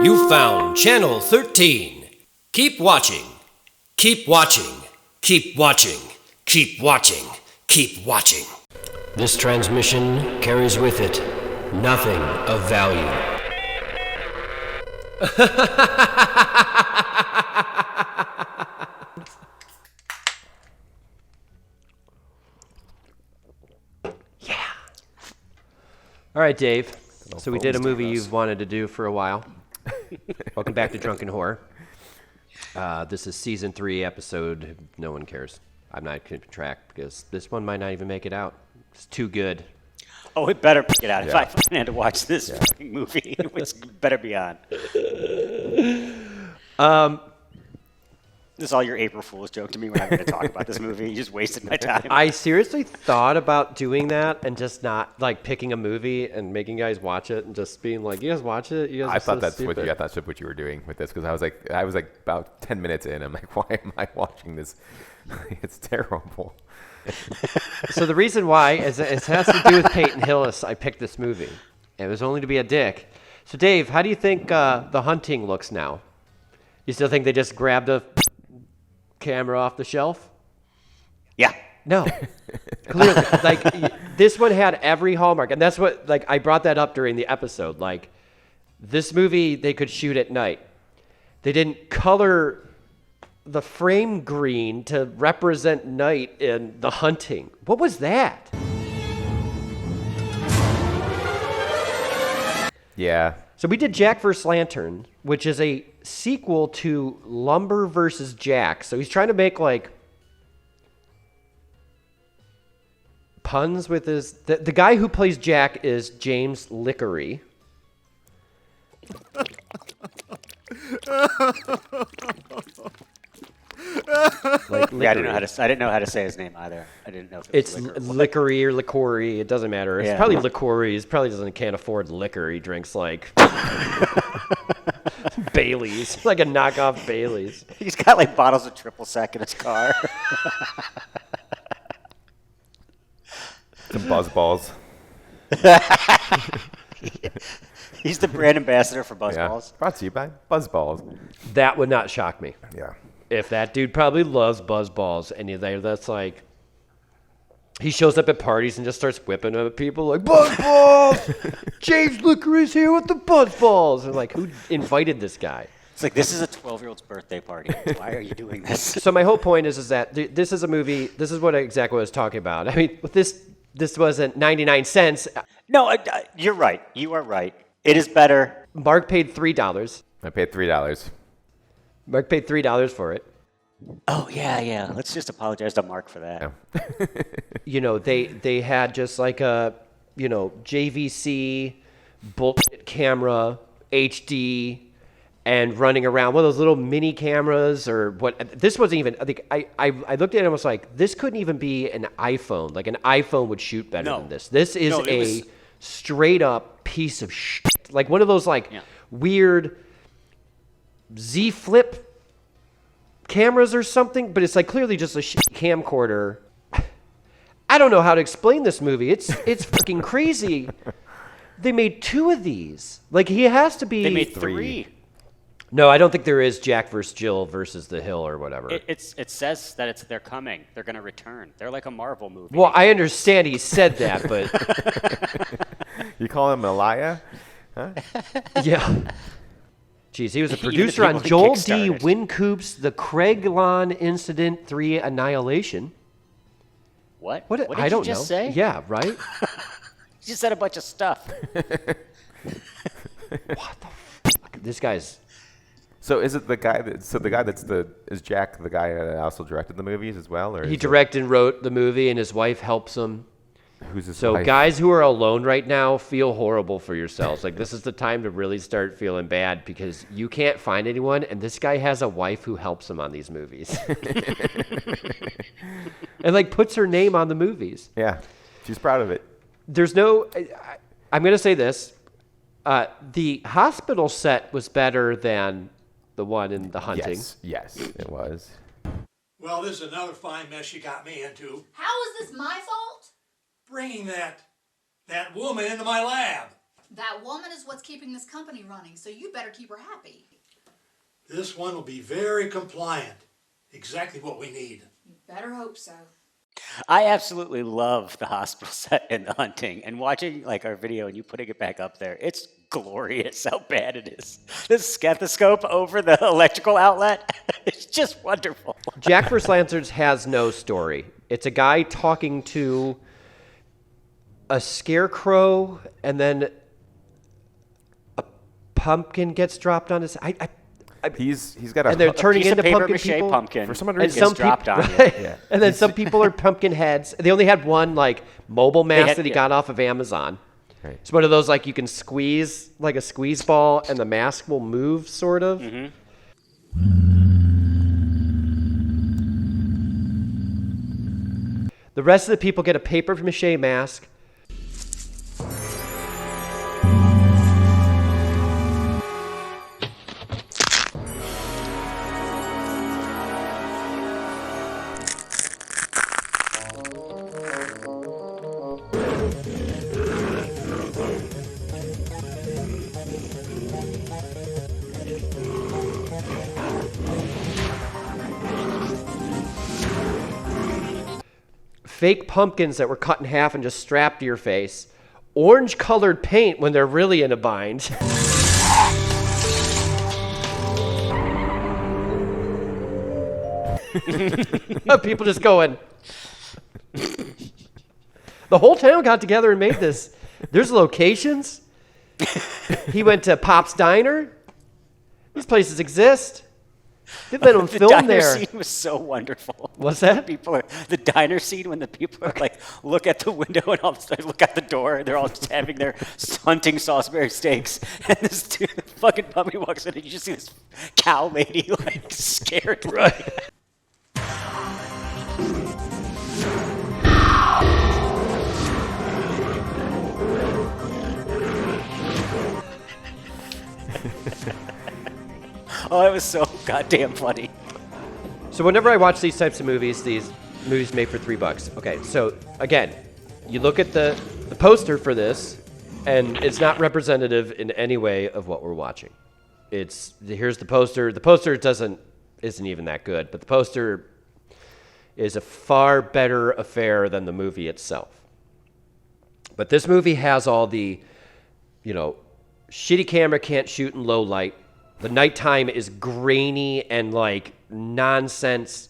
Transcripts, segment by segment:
You found Channel 13. Keep watching. Keep watching. Keep watching. Keep watching. Keep watching. This transmission carries with it nothing of value. Yeah. All right, Dave. So we did a movie you've wanted to do for a while. Welcome back to Drunken Horror. This is season 3 episode. No one cares. I'm not keeping track because this one might not even make it out. It's too good. Oh, it better get out. If I plan to watch this fucking movie, it better be on. This is all your April Fool's joke to me when I'm going to talk about this movie. You just wasted my time. I seriously thought about doing that and just not like picking a movie and making you guys watch it and just being like, "You guys watch it." You guys I thought so that's stupid. what you were doing with this because I was like about 10 minutes in. I'm like, why am I watching this? It's terrible. So the reason why is it has to do with Peyton Hillis. I picked this movie. It was only to be a dick. So Dave, how do you think The Hunting looks now? You still think they just grabbed a camera off the shelf? Yeah. No. Clearly. Like, this one had every hallmark. And that's what, like, I brought that up during the episode. Like, this movie, they could shoot at night. They didn't color the frame green to represent night in The Hunting. What was that? Yeah. So we did Jack vs. Lantern, which is a sequel to Lumber vs. Jack. So he's trying to make, like, puns with his... The guy who plays Jack is James Lickery. Like Yeah, I didn't know how to say his name either. I didn't know if It's it was Lickery or Licory. It doesn't matter. It's probably Licory. He probably can't afford liquor. He drinks like Bailey's, like a knockoff Bailey's. He's got like bottles of triple sec in his car. Some buzz balls. He's the brand ambassador for Buzz Yeah. Balls. Brought to you by Buzz Balls. That would not shock me. Yeah. If that dude probably loves Buzz Balls, and that's like, he shows up at parties and just starts whipping them at people like, Buzz Balls! James Lickery's here with the Buzz Balls! And like, who invited this guy? It's like, this is a 12-year-old's birthday party. Why are you doing this? So my whole point is that this is a movie, this is what exactly what I was talking about. I mean, with this wasn't 99 cents. No, you're right. You are right. It is better. Mark paid $3. I paid $3. Mark paid $3 for it. Oh, yeah. Let's just apologize to Mark for that. Yeah. You know, they had just like a, you know, JVC bullshit camera, HD, and running around one of those little mini cameras or what. This wasn't even, I think, I looked at it and was like, this couldn't even be an iPhone. Like an iPhone would shoot better than this. This is straight up piece of shit. Like one of those like weird Z Flip cameras or something, but it's like clearly just a camcorder. I don't know how to explain this movie. It's fucking crazy. They made 2 of these. Like he has to be. They made 3. No, I don't think there is Jack versus Jill versus The Hill or whatever. It says that they're coming. They're going to return. They're like a Marvel movie. Well, I understand he said that, but You call him Elia? Huh? yeah. Jeez, he was a Even producer the on people Joel he D. kickstarted. Wincoop's The Craig Lawn Incident 3 Annihilation. What? What? What I did don't you just know. say? Yeah, right? You just said a bunch of stuff. What the fuck? This guy's... So is it the guy is Jack the guy that also directed the movies as well? Or He directed and wrote the movie, and his wife helps him. Who's his So wife? guys who are alone right now, feel horrible for yourselves. Like, this is the time to really start feeling bad because you can't find anyone, and this guy has a wife who helps him on these movies. And, like, puts her name on the movies. Yeah, she's proud of it. There's no... I'm going to say this. The hospital set was better than the one in The Hunting. Yes, it was. Well, this is another fine mess you got me into. How is this my fault? Bringing that woman into my lab. That woman is what's keeping this company running, so you better keep her happy. This one will be very compliant. Exactly what we need. You better hope so. I absolutely love the hospital set and the hunting, and watching like our video and you putting it back up there. It's glorious how bad it is. The stethoscope over the electrical outlet, it's just wonderful. Jack vs. Lancers has no story. It's a guy talking to a scarecrow, and then a pumpkin gets dropped on his. He's got a. And they're turning Piece of into paper pumpkin mache people. pumpkin For some odd And reason, gets some dropped people, on you. right? Yeah. And then some people are pumpkin heads. They only had one like mobile mask had- that he yeah. got off of Amazon. Right. It's one of those like you can squeeze like a squeeze ball, and the mask will move, sort of. Mm-hmm. The rest of the people get a paper mache mask. Fake pumpkins that were cut in half and just strapped to your face. Orange colored paint when they're really in a bind. People just going. The whole town got together and made this. There's locations. He went to Pop's Diner. These places exist. They let him The film diner there. scene was so wonderful. What's that? The diner scene when the people are like, look at the window and all of a sudden look out the door. And they're all just having their hunting Salisbury steaks. And this dude, fucking puppy walks in and you just see this cow lady like scared. Right. Oh, it was so goddamn funny. So whenever I watch these types of movies, these movies made for $3. Okay, so again, you look at the poster for this, and it's not representative in any way of what we're watching. Here's the poster. The poster isn't even that good, but the poster is a far better affair than the movie itself. But this movie has all the, shitty camera can't shoot in low light. The nighttime is grainy and like nonsense.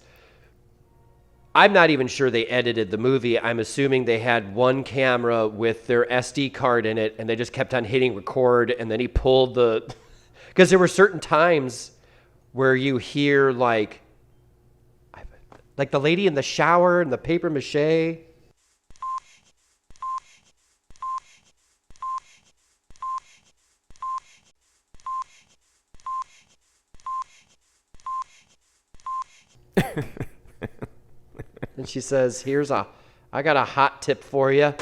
I'm not even sure they edited the movie. I'm assuming they had one camera with their SD card in it and they just kept on hitting record, and then he pulled because there were certain times where you hear like the lady in the shower and the paper mache. And she says, I got a hot tip for you.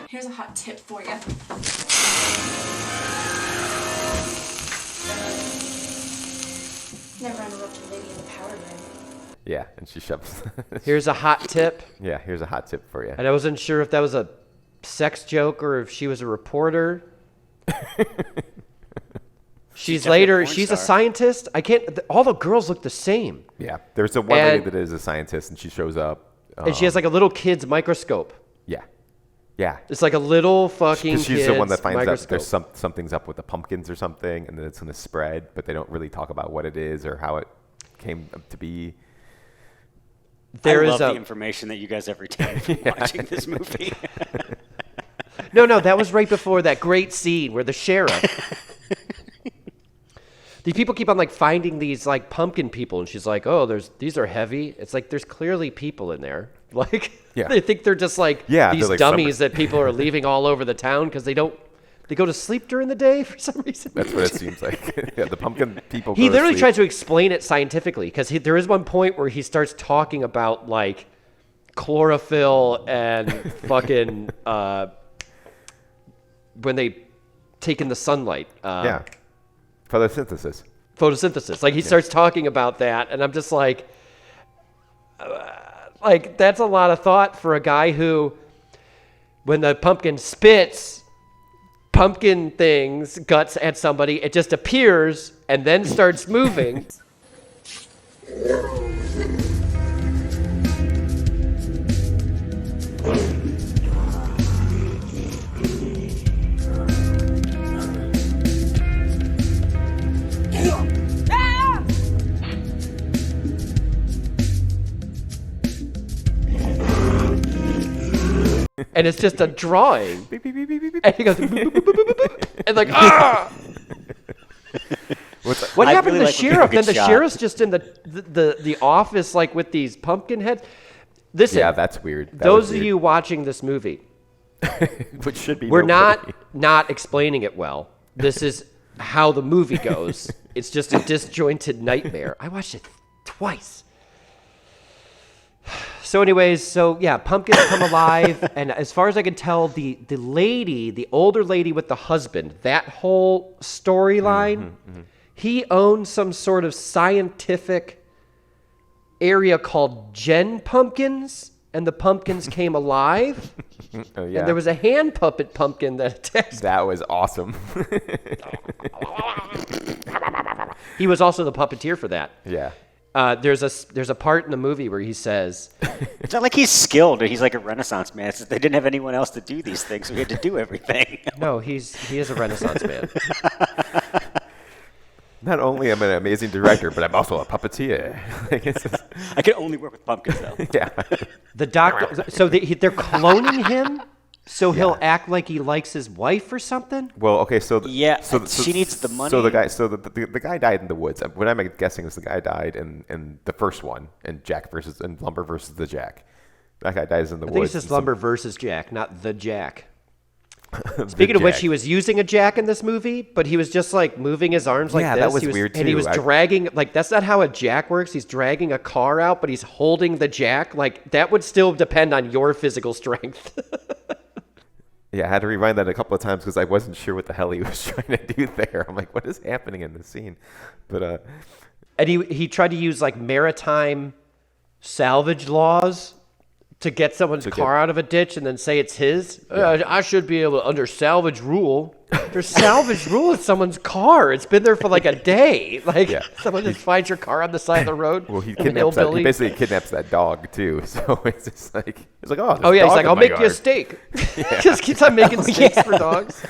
Here's a hot tip for you. Never interrupt a lady in the powder room. Yeah, and she shoves. Here's a hot tip. Yeah, here's a hot tip for you. And I wasn't sure if that was a sex joke or if she was a reporter. She's definitely a porn she's a star. scientist. All the girls look the same. Yeah, there's a one lady And- that is a scientist, and she shows up. And she has like a little kid's microscope. Yeah. It's like a little fucking Because she's the one that kid's finds out microscope. there's something's up with the pumpkins or something, and then it's going to spread, but they don't really talk about what it is or how it came up to be. There I is love a the information that you guys have retained watching this movie. No, that was right before that great scene where the sheriff. These people keep on like finding these like pumpkin people, and she's like, "Oh, these are heavy." It's like there's clearly people in there. Like Yeah. they think they're just like Yeah, these they're like dummies summer- that people are leaving all over the town because they go to sleep during the day for some reason. That's what it seems like. Yeah, the pumpkin people. He go to literally sleep. tries to explain it scientifically because there is one point where he starts talking about like chlorophyll and fucking when they take in the sunlight. Yeah, photosynthesis. Photosynthesis. Like he starts talking about that, and I'm just like that's a lot of thought for a guy who, when the pumpkin spits, pumpkin things, guts at somebody. It just appears and then starts moving. And it's just a drawing. And he goes, boop, boop, boop, boop, boop, boop, and like, ah! What I happened really to the like when people sheriff? get Then the shot. sheriff's just in the office, like with these pumpkin heads. Listen, Yeah, that's weird. That those was of weird. you watching this movie, Which should be we're nobody. not explaining it well. This is how the movie goes. It's just a disjointed nightmare. I watched it twice. So anyways, yeah, pumpkins come alive, and as far as I can tell, the lady, the older lady with the husband, that whole storyline, he owns some sort of scientific area called Gen Pumpkins, and the pumpkins came alive, Oh, yeah. and there was a hand puppet pumpkin that attacked. That was awesome. He was also the puppeteer for that. Yeah. There's a part in the movie where he says, It's not like he's skilled or he's like a Renaissance man. It's that they didn't have anyone else to do these things, so he had to do everything. "No, he is a Renaissance man." Not only am I an amazing director, but I'm also a puppeteer. Like, it's just- I can only work with pumpkins, though. yeah. The doctor, so they're cloning him, so he'll act like he likes his wife or something. Well, okay, so Yeah, she needs the money. So the guy died in the woods. What I'm guessing is the guy died in the first one, in Lumber versus the Jack. That guy dies in the I woods. think it's just and Lumber versus Jack, not the Jack. The Speaking of which, Jack. he was using a jack in this movie, but he was just like moving his arms like Yeah, this. that was He weird, And he too. was dragging, like, that's not how a jack works. He's dragging a car out, but he's holding the jack. Like, that would still depend on your physical strength. Yeah, I had to rewind that a couple of times because I wasn't sure what the hell he was trying to do there. I'm like, what is happening in this scene? But And he tried to use like maritime salvage laws to get someone's car out of a ditch and then say it's his. I should be able to, under salvage rule. There's salvage rule in someone's car. It's been there for like a day. Like someone just finds your car on the side of the road. well, he an kidnaps that, he hillbilly. basically kidnaps that dog too. So it's just like oh, Oh yeah, he's dog like, in I'll my make you a yard." steak. Just keeps on making steaks for dogs.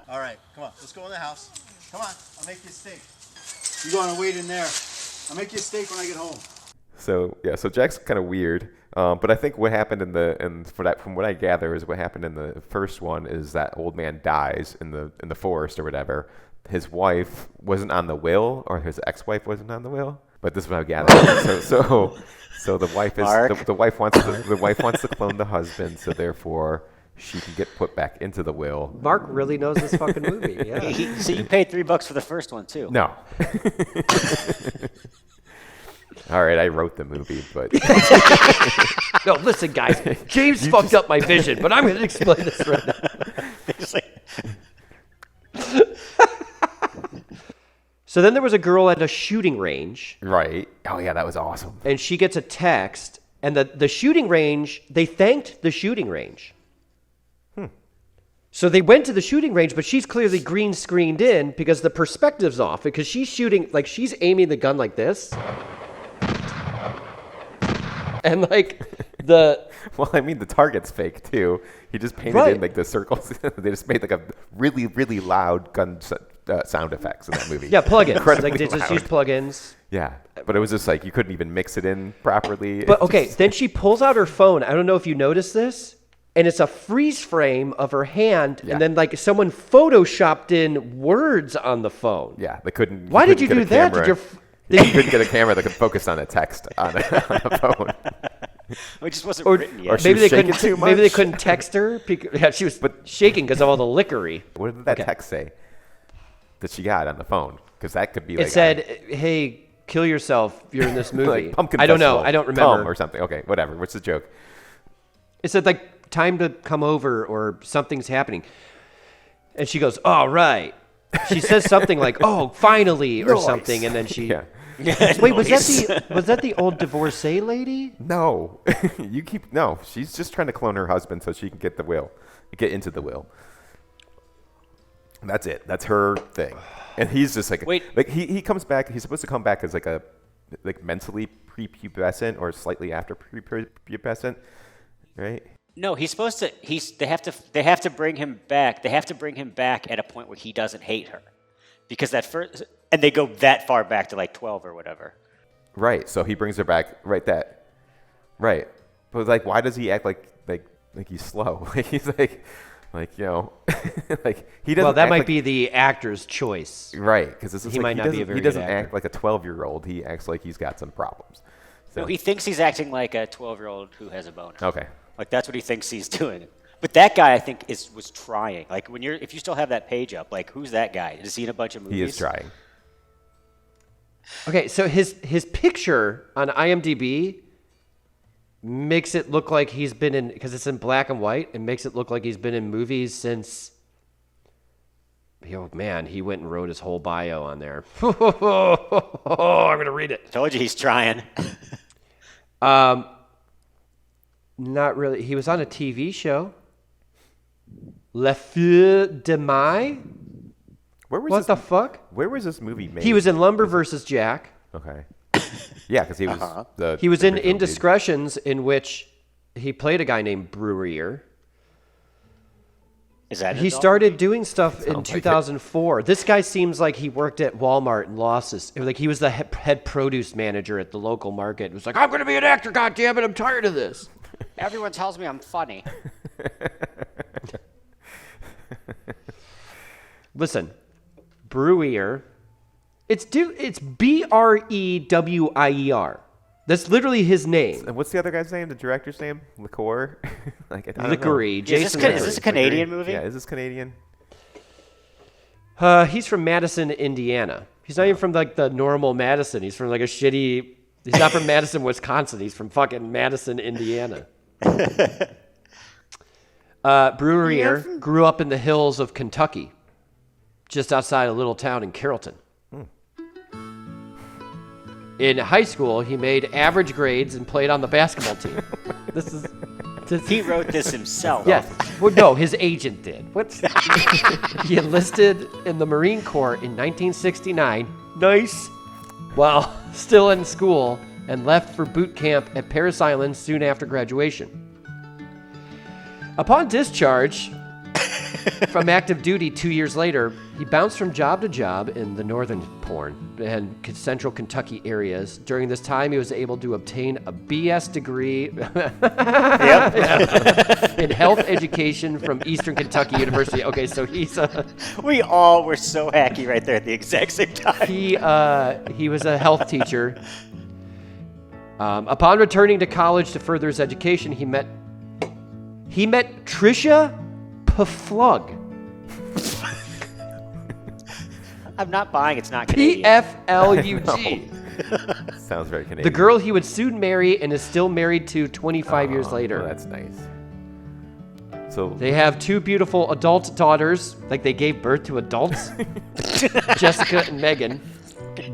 All right, come on, let's go in the house. Come on, I'll make you a steak. You go on and wait in there. I'll make you a steak when I get home. So yeah, so Jack's kind of weird. But I think what happened from what I gather is what happened in the first one is that old man dies in the forest or whatever. His wife wasn't on the will, or his ex-wife wasn't on the will. But this is what I gathered. so the wife is the wife wants to clone the husband, so therefore she can get put back into the will. Mark really knows this fucking movie. Yeah. So you paid $3 for the first one, too. No. All right, I wrote the movie, but No, listen, guys. James fucked up my vision, but I'm going to explain this right now. Just like- So then there was a girl at a shooting range, right. Oh yeah, that was awesome. and she gets a text, and the shooting range, they thanked the shooting range. So they went to the shooting range, but she's clearly green screened in because the perspective's off, because she's shooting, like she's aiming the gun like this. And like the... Well, I mean, the target's fake too. He just painted Right. in like the circles. They just made like a really, really loud gun sound effects in that movie. Yeah, plugins. Incredibly Like they just loud. use plugins. Yeah, but it was just like you couldn't even mix it in properly. But It okay, just- then she pulls out her phone. I don't know if you noticed this. And it's a freeze frame of her hand, Yeah. and then like someone photoshopped in words on the phone. yeah, they couldn't. Why did you couldn't do get a that? camera. Did your You couldn't get a camera that could focus on a text on a phone. It just wasn't Or written yet. she maybe was they shaking couldn't. too Maybe they much. couldn't text her. Yeah, she was shaking because of all the liquory. What did that text say that she got on the phone? Because that could be It like said, "Hey, kill yourself. You're in this movie." like pumpkin. I don't know. Festival, I don't remember. Tum or something. Okay, whatever. What's the joke? It said like time to come over or something's happening. And she goes, "All right." She says something like, "Oh, finally," or something, and then she. Yeah. Wait, was that the old divorcee lady? No, she's just trying to clone her husband so she can get the will, get into the will. That's it. That's her thing. And he's just like, he comes back. He's supposed to come back as like mentally prepubescent or slightly after prepubescent, right? No, he's supposed to. They have to bring him back. They have to bring him back at a point where he doesn't hate her, because and they go that far back to like 12 or whatever. Right. So he brings her back. Right. But like, why does he act like he's slow? Like he's like like he doesn't. Well, that might like, be the actor's choice, right? Because he might not be a very He good doesn't actor. act like a 12-year-old. He acts like he's got some problems. So. No, he thinks he's acting like a 12-year-old who has a boner. Okay. Like that's what he thinks he's doing. But that guy, I think, was trying. Like if you still have that page up, like who's that guy? Is he in a bunch of movies? He is trying. Okay, so his picture on IMDb makes it look like he's been in, because it's in black and white, it makes it look like he's been in movies since, oh man, he went and wrote his whole bio on there. Oh, I'm going to read it. Told you he's trying. Not really. He was on a TV show. Le Feu de Mai? What the fuck? Where was this movie made? He was in Lumber vs. Jack. Okay. Yeah, because he was He was in original dude. Indiscretions, in which he played a guy named Brewer. Is that He his started doing stuff in Sounds like it. 2004. This guy seems like he worked at Walmart and lost his. Like he was the head produce manager at the local market. It was like, I'm going to be an actor. God damn it! I'm tired of this. Everyone tells me I'm funny. Listen, Brewer. It's Brewier. That's literally his name. And what's the other guy's name? The director's name? Liqueur? Like, I don't know. Liqueur. Jason. Is this a Canadian movie? Yeah, is this Canadian? He's from Madison, Indiana. He's not even from like the normal Madison. He's from like a shitty. He's not from Madison, Wisconsin. He's from fucking Madison, Indiana. Brewer grew up in the hills of Kentucky, just outside a little town in Carrollton. In high school, he made average grades and played on the basketball team. He wrote this himself. Yes. Well, no, his agent did. He enlisted in the Marine Corps in 1969. Nice. While still in school, and left for boot camp at Parris Island soon after graduation. Upon discharge from active duty 2 years later, he bounced from job to job in the northern and central Kentucky areas. During this time, he was able to obtain a BS degree in health education from Eastern Kentucky University. Okay, so he's We all were so hacky right there at the exact same time. he was a health teacher. Upon returning to college to further his education, he met Tricia Pflug. I'm not buying. It's not Canadian. Pflug. Sounds very Canadian. The girl he would soon marry and is still married to 25 years later. Well, that's nice. So They have two beautiful adult daughters, like they gave birth to adults, Jessica and Megan.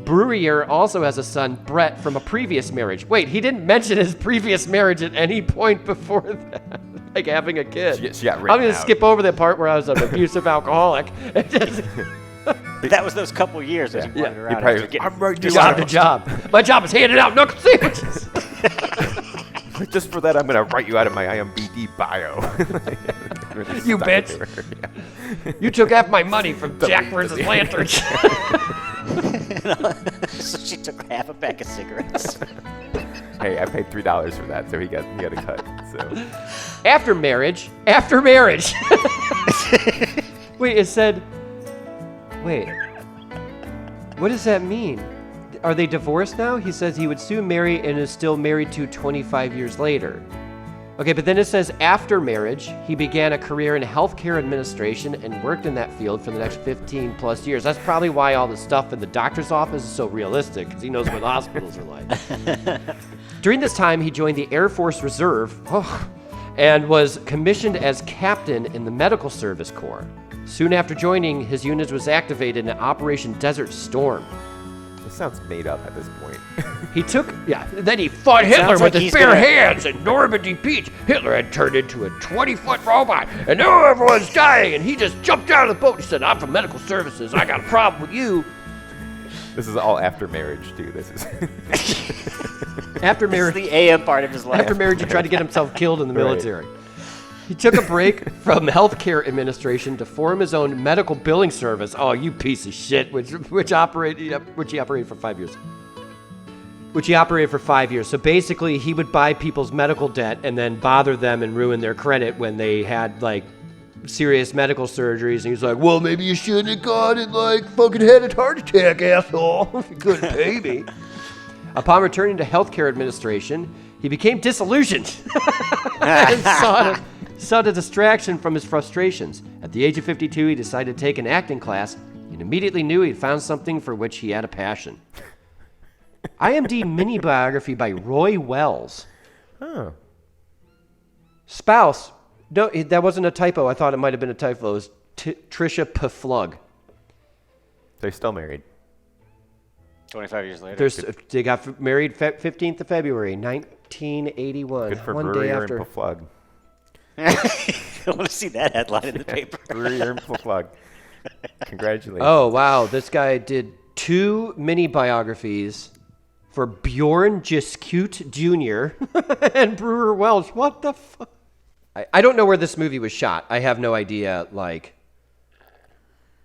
Brewer also has a son, Brett, from a previous marriage. Wait, he didn't mention his previous marriage at any point before that, like having a kid. She got I'm written going to out. skip over the part where I was an abusive alcoholic. That was those couple years that he wandered around. probably after getting I'm right Job to job. My job is handing out knuckle sandwiches. Just for that, I'm going to write you out of my IMDb bio. You bitch. You took half my money from Jack versus Lantern. So she took half a pack of cigarettes. Hey, I paid $3 for that, so he got a cut. So After marriage. Wait, it said. Wait. What does that mean? Are they divorced now? He says he would soon marry and is still married to 25 years later. Okay, but then it says after marriage, he began a career in healthcare administration and worked in that field for the next 15 plus years. That's probably why all the stuff in the doctor's office is so realistic, because he knows what the hospitals are like. During this time, he joined the Air Force Reserve and was commissioned as captain in the Medical Service Corps. Soon after joining, his unit was activated in Operation Desert Storm. This sounds made up at this point. He took, then he fought Hitler sounds with like his he's bare gonna- hands in Normandy Beach. Hitler had turned into a 20-foot robot, and now everyone's dying, and he just jumped out of the boat. He said, I'm from medical services. I got a problem with you. This is all after marriage, too. This is After This is marriage, the AM part of his life. after marriage, he tried to get himself killed in the Right. military. He took a break from healthcare administration to form his own medical billing service. Oh, you piece of shit! Which he operated for 5 years. So basically, he would buy people's medical debt and then bother them and ruin their credit when they had like serious medical surgeries. And he's like, "Well, maybe you shouldn't have gone and like fucking had a heart attack, asshole, if you couldn't pay me." Upon returning to healthcare administration, he became disillusioned and sought a distraction from his frustrations. At the age of 52, he decided to take an acting class and immediately knew he'd found something for which he had a passion. IMDb mini biography by Roy Wells. Huh. Spouse. No, that wasn't a typo. I thought it might have been a typo. It was Trisha Pflug. They're still married. 25 years later. They got married 15th of February, 1981. Good for one day Brewer after. and Pflug. I want to see that headline in the paper. Brewer and Pflug. Congratulations. Oh, wow. This guy did 2 mini biographies for Bjorn Jiskute Jr. and Brewer Welsh. What the fuck? I don't know where this movie was shot. I have no idea, like,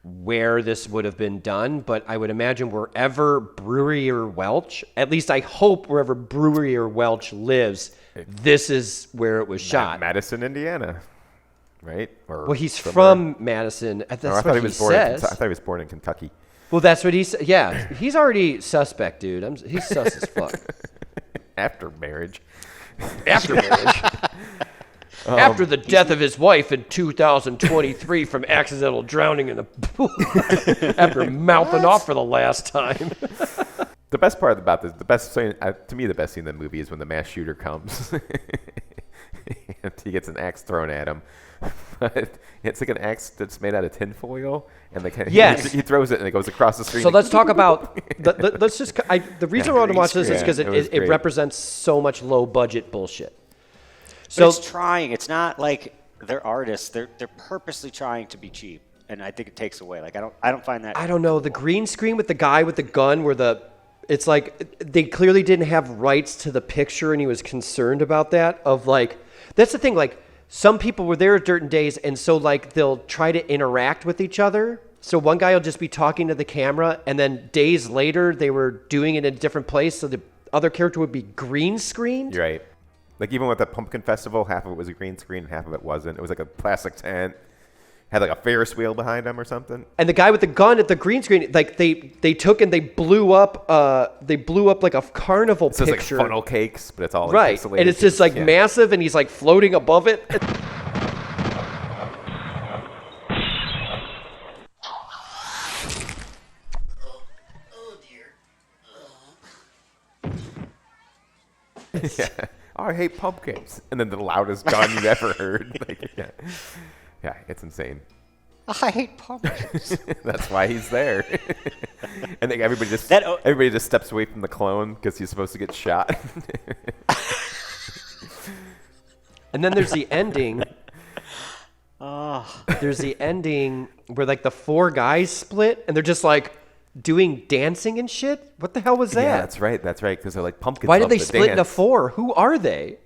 where this would have been done, but I would imagine wherever Brewery or Welch, at least I hope wherever Brewery or Welch lives, this is where it was shot. Madison, Indiana. Right? Or Well, he's somewhere. from Madison. That's Oh, I what thought he he was born. I says. thought he was born in Kentucky. Well, that's what he said. Yeah, he's already suspect, dude. He's sus as fuck. After marriage. After marriage. After the death of his wife in 2023 from accidental drowning in a pool. After mouthing off for the last time. The best part about this, the best scene, to me, the best scene in the movie is when the mass shooter comes. And he gets an axe thrown at him. But it's like an axe that's made out of tinfoil, and Yes. he throws it and it goes across the screen. So let's talk about. Let's just. The reason I want to watch this is Yeah, because it was it great. represents so much low budget bullshit. But So it's trying. It's not like they're artists. They're purposely trying to be cheap, and I think it takes away. Like I don't find that. I don't know, the green screen with the guy with the gun it's like they clearly didn't have rights to the picture and he was concerned about that that's the thing, like some people were there at certain days and so like they'll try to interact with each other. So one guy will just be talking to the camera and then days later they were doing it in a different place so the other character would be green screened. You're right. Like even with the Pumpkin Festival, half of it was a green screen and half of it wasn't. It was like a plastic tent. Had like a Ferris wheel behind him or something. And the guy with the gun at the green screen, like they took and they blew up like a carnival So it's like picture. funnel cakes, but it's all like Right, pixelated. and it's just like Yeah. massive, and he's like floating above it. Yeah. Oh, I hate pumpkins. And then the loudest gun you've ever heard. Like, yeah, it's insane. I hate pumpkins. That's why he's there. And then everybody just steps away from the clone because he's supposed to get shot. And then there's the ending. There's the ending where like the 4 guys split, and they're just like doing dancing and shit. What the hell was that? Yeah, that's right. Because they're like pumpkins. Why did love they to split into dance. 4? Who are they?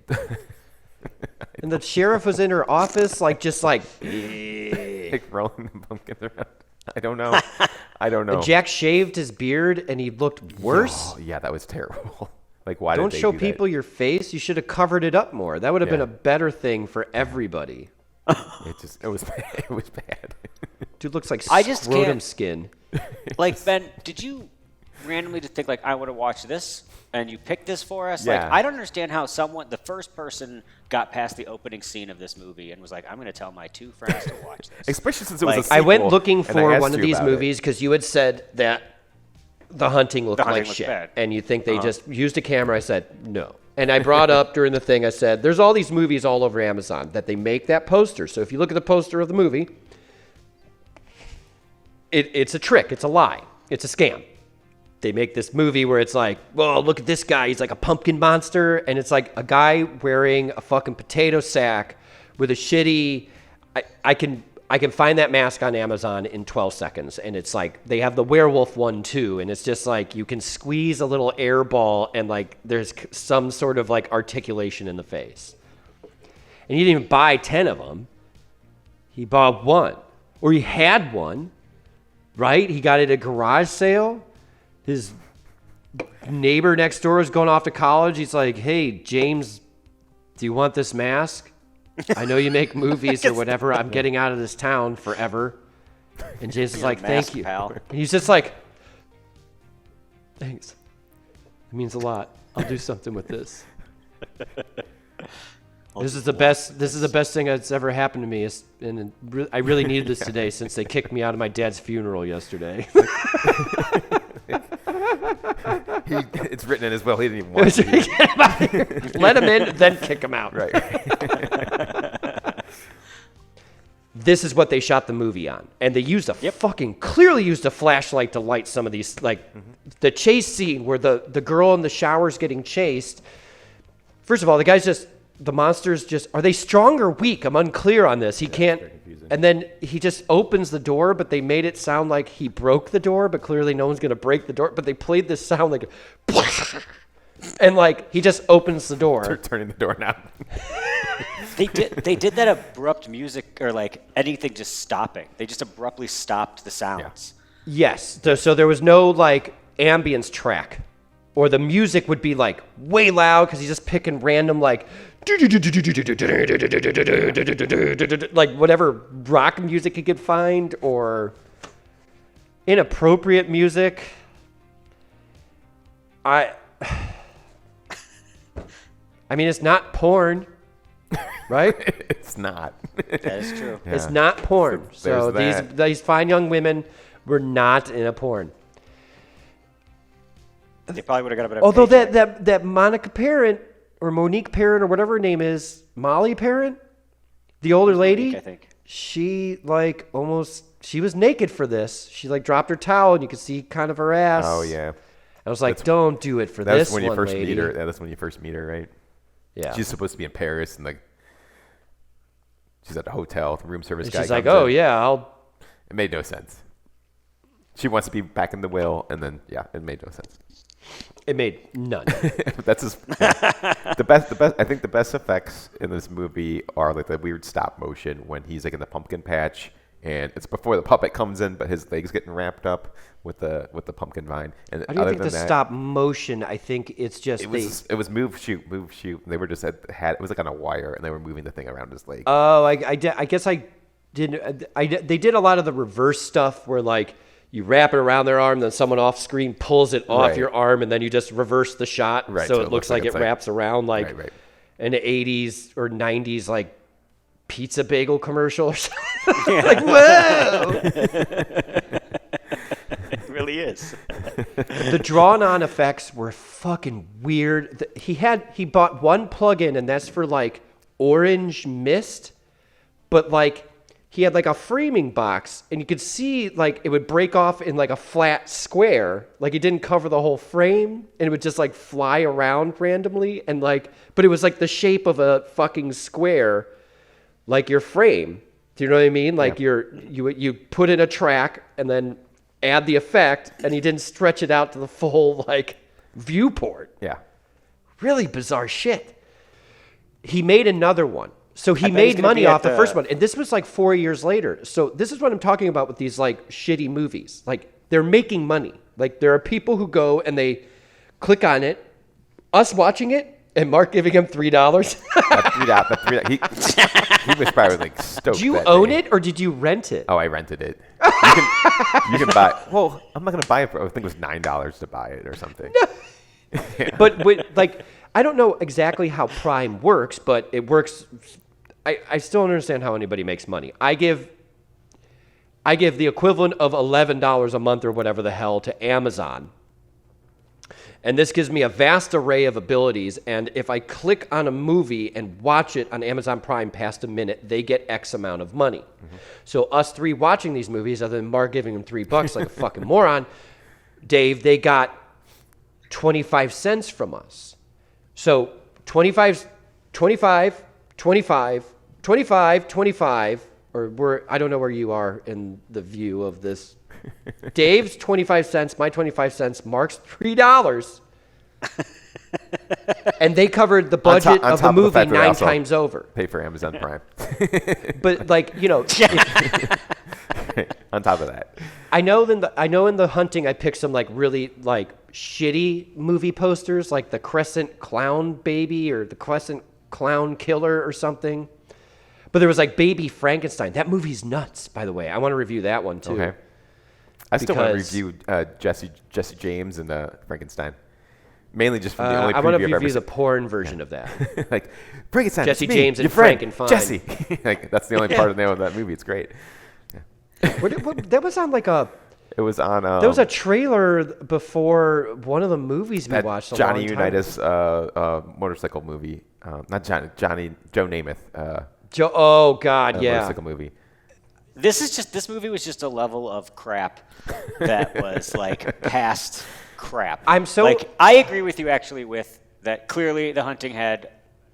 And the sheriff was in her office, like just like. Like rolling the pumpkins around. I don't know. Jack shaved his beard, and he looked worse. Oh, yeah, that was terrible. Like, why Don't did they show do people your face. You should have covered it up more. That would have been Yeah. a better thing for everybody. That? It was bad. It was bad. Dude looks like I just scrotum can't- skin. Like, Ben, did you randomly just think, like, I want to watch this, and you picked this for us? Yeah. Like, I don't understand how the first person got past the opening scene of this movie and was like, I'm going to tell my 2 friends to watch this. Especially since it was Like, a sequel. I went looking and I for asked one of you these about it. movies because you had said that The Hunting looked Hunting like looked shit. bad. And you think they just used a camera. I said, no. And I brought up during the thing, I said, there's all these movies all over Amazon that they make that poster. So if you look at the poster of the movie, it's a trick. It's a lie. It's a scam. they make this movie where it's like, whoa, look at this guy. He's like a pumpkin monster. And it's like a guy wearing a fucking potato sack with a shitty, I can find that mask on Amazon in 12 seconds. And it's like, they have the werewolf one too. And it's just like, you can squeeze a little air ball and like, there's some sort of like articulation in the face. And he didn't even buy 10 of them. He bought one. Or he had one, right? He got it at a garage sale. His neighbor next door is going off to college. He's like, hey, James, do you want this mask? I know you make movies or whatever. I'm getting out of this town forever. And James is like, thank you. Pal. And he's just like, thanks. It means a lot. I'll do something with this. This is the best thing that's ever happened to me. And I really needed this today since they kicked me out of my dad's funeral yesterday. It's written in his will. He didn't even want to. Let him in, then kick him out. Right. This is what they shot the movie on, and they used clearly used a flashlight to light some of these, like the chase scene where the girl in the shower is getting chased. First of all, the monsters are they strong or weak? I'm unclear on this. He can't. And then he just opens the door, but they made it sound like he broke the door, but clearly no one's going to break the door. But they played this sound like, and like he just opens the door. Turning the door knob. They did that abrupt music or like anything just stopping. They just abruptly stopped the sounds. Yeah. Yes. So there was no like ambience track, or the music would be like way loud because he's just picking random like whatever rock music he could find or inappropriate music. I mean, it's not porn, right? It's not. That is true. Yeah. It's not porn. So these fine young women were not in a porn. They probably would have got a better. Although that Monica Parent or Monique Parent or whatever her name is, Molly Parent, the older lady, Monique, I think. She she was naked for this. She like dropped her towel and you could see kind of her ass. Oh yeah. I was like, don't do it for this one, That's when you first lady. meet her. Yeah, that's when you first meet her, right? Yeah. She's supposed to be in Paris and like she's at the hotel. The room service and guy. She's like, oh yeah, It made no sense. She wants to be back in the will, and then it made no sense. It made none. That's the best. I think the best effects in this movie are like the weird stop motion when he's like in the pumpkin patch, and it's before the puppet comes in, but his legs getting wrapped up with the pumpkin vine. And I don't think the stop motion. I think it's just it was move shoot. They were just it was like on a wire, and they were moving the thing around his leg. Oh, I guess I didn't. They did a lot of the reverse stuff where like. You wrap it around their arm, then someone off screen pulls it off your arm, and then you just reverse the shot, so it looks like it wraps around like an 80s or 90s like pizza bagel commercial or something. Like, whoa! It really is. The drawn-on effects were fucking weird. He bought one plug-in, and that's for like orange mist, but like. He had like a framing box and you could see like it would break off in like a flat square. Like it didn't cover the whole frame and it would just like fly around randomly and like, but it was like the shape of a fucking square, like your frame. Do you know what I mean? Like you put in a track and then add the effect and he didn't stretch it out to the full like viewport. Yeah. Really bizarre shit. He made another one. So he made money off the first one. And this was like 4 years later. So this is what I'm talking about with these like shitty movies. Like they're making money. Like there are people who go and they click on it, us watching it, and Mark giving him $3. $3. He was probably like stoked. Did you own it or did you rent it? Oh, I rented it. You can buy. Well, I'm not gonna buy it for. I think it was $9 to buy it or something. No. But like I don't know exactly how Prime works, but it works. I still don't understand how anybody makes money. I give the equivalent of $11 a month or whatever the hell to Amazon. And this gives me a vast array of abilities. And if I click on a movie and watch it on Amazon Prime past a minute, they get X amount of money. Mm-hmm. So us three watching these movies, other than Mark giving them $3 like a fucking moron, Dave, they got 25 cents from us. So 25, 25, 25, 25, 25, or I don't know where you are in the view of this. Dave's 25 cents, my 25 cents, Mark's $3. And they covered the budget of the movie 9 times over. Pay for Amazon Prime. But like, you know, on top of that, I know in the hunting I picked some like really like shitty movie posters, like the Crescent Clown Baby or the Crescent Clown Killer or something. But there was like Baby Frankenstein. That movie's nuts, by the way. I want to review that one too. Okay. I still want to review Jesse James and Frankenstein. Mainly just from the only preview I want to I've ever review the seen. porn version of that. Like, Frankenstein, Jesse it's me, James and your friend, Frankenfine. Jesse. Like, that's the only part of the name of that movie. It's great. That was on like a... It was on... there was a trailer before one of the movies we watched a Johnny long time Unitas motorcycle movie. Not Joe Namath. Oh, God, yeah. Motorcycle movie. This movie was just a level of crap that was like past crap. I agree with you actually with that. Clearly, The Hunting had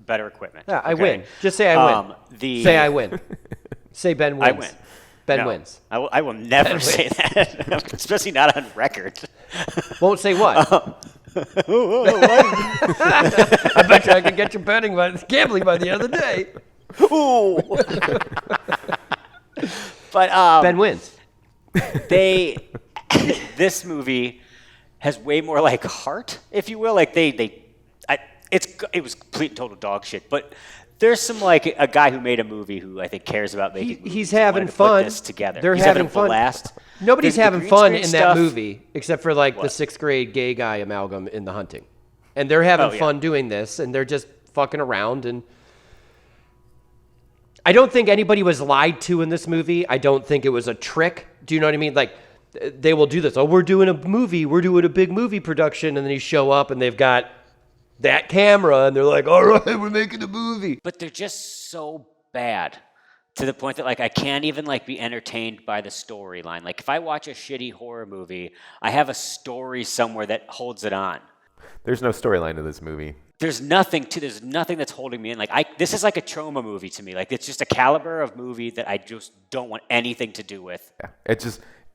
better equipment. Yeah, I win. Just say I win. Say I win. Say Ben wins. I win. Ben wins. I will never say that, especially not on record. Won't say what? I bet you I can get you gambling by the end of the day. Ooh. But Ben wins. This movie has way more like heart, if you will. Like it was complete and total dog shit. But there's some like a guy who made a movie who I think cares about making movies. He's having to fun. Put this together. They're He's having fun. Blast. Nobody's having green fun screen in stuff. that movie except for like the 6th grade gay guy amalgam in The Hunting. And they're having fun doing this, and they're just fucking around. And I don't think anybody was lied to in this movie. I don't think it was a trick. Do you know what I mean? Like, they will do this. Oh, we're doing a movie. We're doing a big movie production. And then you show up, and they've got that camera, and they're like, all right, we're making a movie. But they're just so bad to the point that like I can't even like be entertained by the storyline. Like if I watch a shitty horror movie, I have a story somewhere that holds it on. There's no storyline to this movie. There's nothing that's holding me in. Like this is like a trauma movie to me. Like it's just a caliber of movie that I just don't want anything to do with. Yeah,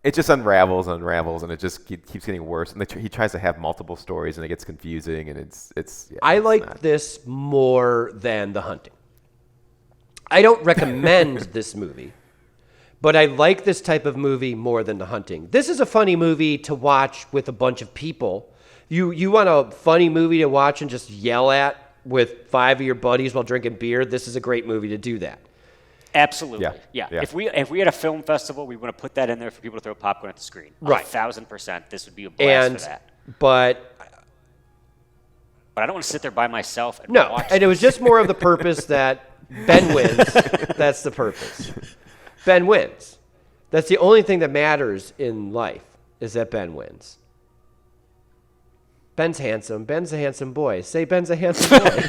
it just unravels and unravels, and it just keeps getting worse. And he tries to have multiple stories, and it gets confusing. And I like this more than The Hunting. I don't recommend this movie, but I like this type of movie more than The Hunting. This is a funny movie to watch with a bunch of people. You want a funny movie to watch and just yell at with 5 of your buddies while drinking beer? This is a great movie to do that. Absolutely. Yeah. If we had a film festival, we want to put that in there for people to throw popcorn at the screen. Right. 1,000%. This would be a blast for that. But I don't want to sit there by myself and watch and it was just more of the purpose that Ben wins. That's the purpose. Ben wins. That's the only thing that matters in life is that Ben wins. Ben's handsome. Ben's a handsome boy. Say Ben's a handsome boy.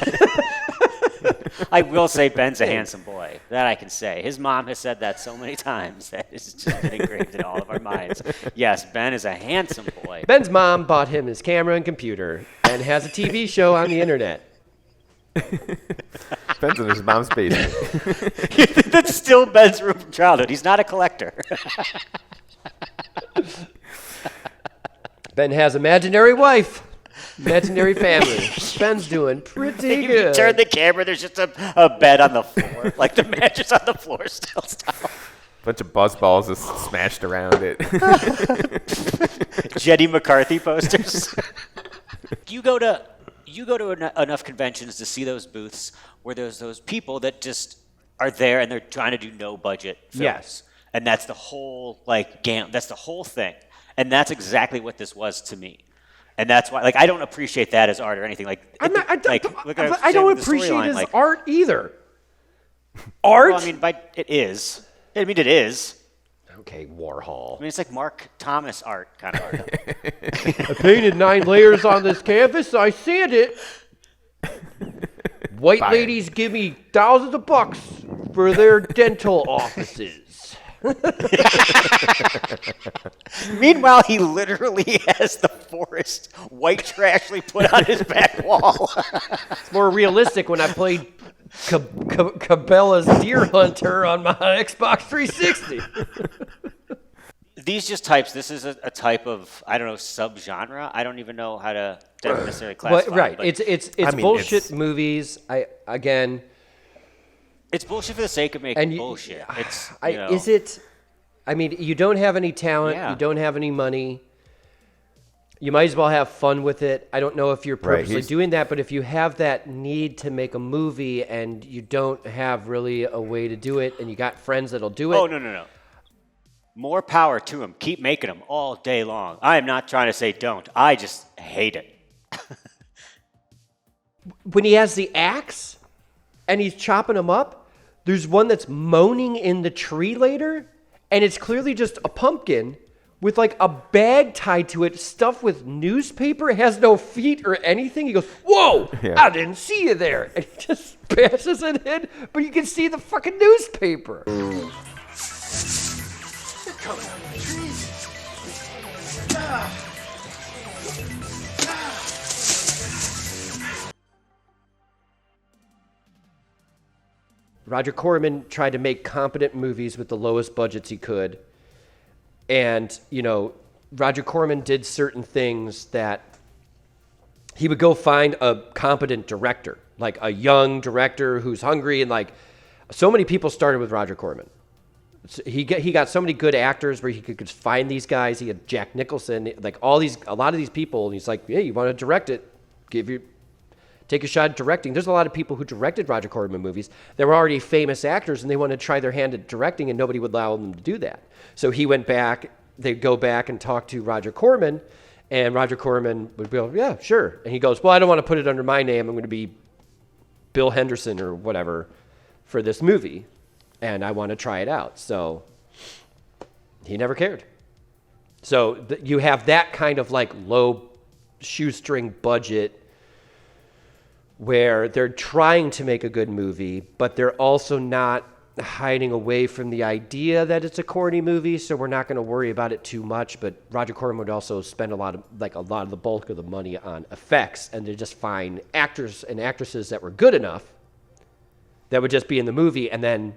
I will say Ben's a handsome boy. That I can say. His mom has said that so many times that it's just been engraved in all of our minds. Yes, Ben is a handsome boy. Ben's mom bought him his camera and computer and has a TV show on the internet. Ben's in his mom's basement. That's still Ben's room from childhood. He's not a collector. Ben has imaginary wife. Imaginary family. Ben's doing pretty good. You turn the camera, there's just a bed on the floor. Like the mattress on the floor still. Bunch of buzz balls just smashed around it. Jenny McCarthy posters. You go to enough conventions to see those booths where there's those people that just are there and they're trying to do no budget films. Yes. And that's the whole that's the whole thing. And that's exactly what this was to me. And that's why, I don't appreciate that as art or anything. I don't appreciate it as art either. Art? Well, I mean, it is. It is. Okay, Warhol. I mean, it's like Mark Thomas art kind of art. I painted 9 layers on this canvas. I sanded it. White ladies give me thousands of bucks for their dental offices. Meanwhile, he literally has the forest white trashly put on his back wall. It's more realistic when I played Cabela's Deer Hunter on my Xbox 360. These just types. This is a type of, I don't know, subgenre. I don't even know how to necessarily classify. But, right. But It's I mean, bullshit it's- movies. it's bullshit for the sake of making bullshit. It's Is it? I mean, you don't have any talent. Yeah. You don't have any money. You might as well have fun with it. I don't know if you're purposely doing that, but if you have that need to make a movie and you don't have really a way to do it, and you got friends that'll do it. Oh, no. More power to him. Keep making them all day long. I am not trying to say don't. I just hate it. When he has the axe and he's chopping them up, there's one that's moaning in the tree later, and it's clearly just a pumpkin with like a bag tied to it, stuffed with newspaper. It has no feet or anything. He goes, "Whoa, I didn't see you there." And he just bashes it in, but you can see the fucking newspaper. Coming out of the trees. Roger Corman tried to make competent movies with the lowest budgets he could. And, Roger Corman did certain things that he would go find a competent director, like a young director who's hungry. And like so many people started with Roger Corman. So he got so many good actors where he could just find these guys. He had Jack Nicholson, like a lot of these people. And he's like, "Hey, you want to direct it? Take a shot at directing." There's a lot of people who directed Roger Corman movies. They were already famous actors, and they wanted to try their hand at directing, and nobody would allow them to do that. So he went back. They'd go back and talk to Roger Corman, and Roger Corman would go, "Yeah, sure." And he goes, "Well, I don't want to put it under my name. I'm going to be Bill Henderson or whatever for this movie, and I want to try it out." So he never cared. So you have that kind of like low shoestring budget where they're trying to make a good movie, but they're also not hiding away from the idea that it's a corny movie, so we're not going to worry about it too much. But Roger Corman would also spend a lot of the bulk of the money on effects, and to just find actors and actresses that were good enough that would just be in the movie, and then,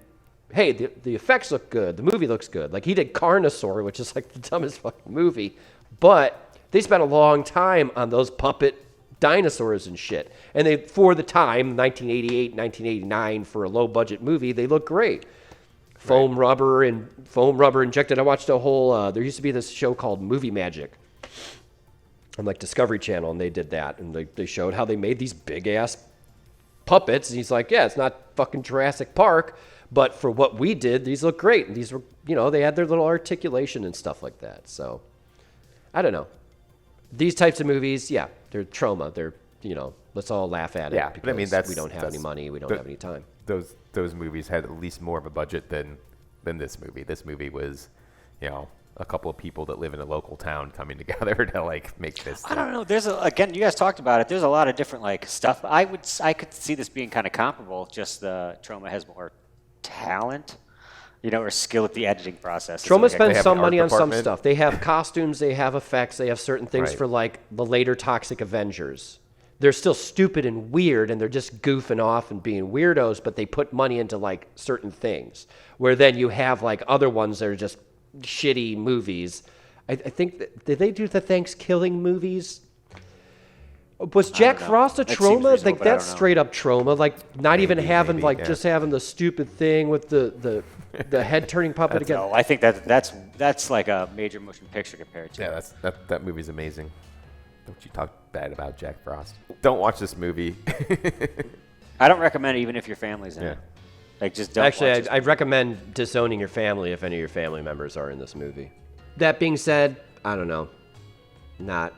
hey, the effects look good, the movie looks good. Like he did Carnosaur, which is like the dumbest fucking movie, but they spent a long time on those puppet dinosaurs and shit. And they, for the time, 1988, 1989, for a low budget movie, they look great. Foam rubber injected. I watched a whole, there used to be this show called Movie Magic on like Discovery Channel, and they did that. And they showed how they made these big ass puppets. And he's like, "Yeah, it's not fucking Jurassic Park, but for what we did, these look great." And these were, they had their little articulation and stuff like that. So, I don't know. These types of movies, yeah, they're trauma. They're, let's all laugh at it. Yeah, because but I mean, we don't have any money. We don't have any time. Those movies had at least more of a budget than this movie. This movie was, a couple of people that live in a local town coming together to like make this. I don't know. There's again, you guys talked about it. There's a lot of different like stuff. I could see this being kind of comparable. Just the Trauma has more talent, or skill at the editing process. Trauma So, spends some money on some department. stuff. They have costumes, they have effects, they have certain things Right. for like the later Toxic Avengers. They're still stupid and weird, and they're just goofing off and being weirdos, but they put money into like certain things. Where then you have like other ones that are just shitty movies. I think did they do the Thanksgiving movies? Was Jack know. Frost a That seems trauma? reasonable, Like but I that's don't know. straight up trauma. Like not even having maybe, just having the stupid thing with the head turning puppet again. No, I think that's like a major motion picture compared to. Yeah, that movie's amazing. Don't you talk bad about Jack Frost. Don't watch this movie. I don't recommend it even if your family's in it. Like just don't. Actually, watch this I recommend disowning your family if any of your family members are in this movie. That being said, I don't know. Not